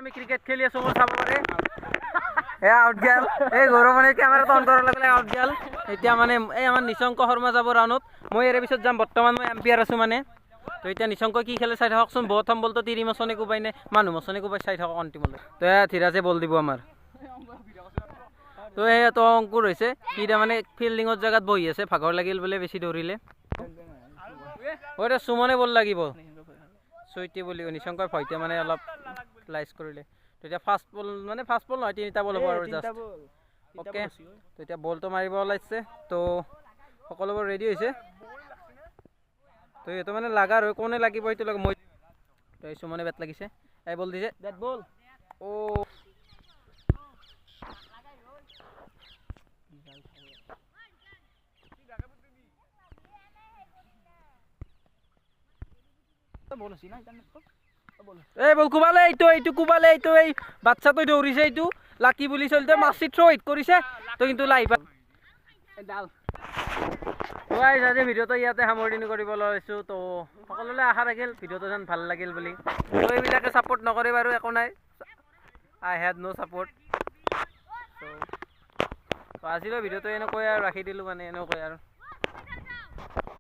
আমি ক্ৰিকেট খেলি আছো মোৰ চাব পাৰে এ আউট গেল এই গৌৰৱ মানে কেমেৰাটো অন কৰাৰ লগে লগে আউট গেল এতিয়া মানে এই আমাৰ নিশংক শৰ্মা যাব ৰাউণ্ডত মই ইয়াৰ পিছত যাম বৰ্তমান মই এম্পিয়াৰ আছো মানে তো এতিয়া নিশংক কি খেলে চাই থাককচোন প্ৰথম বলটো তিৰি মছনে কোবাই নে মানুহ মছনে কোবাই চাই থাকক অন্তিমলৈ তো ধীৰাজে বল দিব আমাৰ তো তো অংকুৰ হৈছে সি তাৰমানে ফিল্ডিঙৰ জেগাত বহি আছে ভাগৰ লাগিল বোলে বেছি দৌৰিলে সুমনে বল লাগিব চৈতি বুলি নিশংকৰ ভয়তে মানে অলপ লাইজ কৰিলে তেতিয়া ফাৰ্ষ্ট বল মানে ফাৰ্ষ্ট বল নহয় তিনিটা বল হ'ব আৰু জাষ্ট ওকে তো এতিয়া বলটো মাৰিব ওলাইছে তো সকলোবোৰ ৰেডি হৈছে তো এইটো মানে লাগাৰ হয় কোনে লাগিব সেইটো লগ মই তো এই সুমনে বেট লাগিছে এই বল দিছে বেট বল ও এই বল কুবালে এইটো কুবালে এইটো এই বাচ্চাটো দৌৰিছে এইটো লাকি বুলি চলতে মাছি থ্ৰ' হিট কৰিছে তো কিন্তু লাইভ ডাল তো আজি ভিডিঅ'টো ইয়াতে সামৰণি কৰিব লৈছোঁ তো সকলোলৈ আশা ৰাখিল ভিডিঅ'টো যেন ভাল লাগিল বুলি তো এইবিলাকে ছাপোৰ্ট নকৰে বাৰু একো নাই আই হেড ন' ছাপোৰ্ট তো আজিলৈ ভিডিঅ'টো এনেকৈ আৰু ৰাখি দিলোঁ মানে এনেকৈ আৰু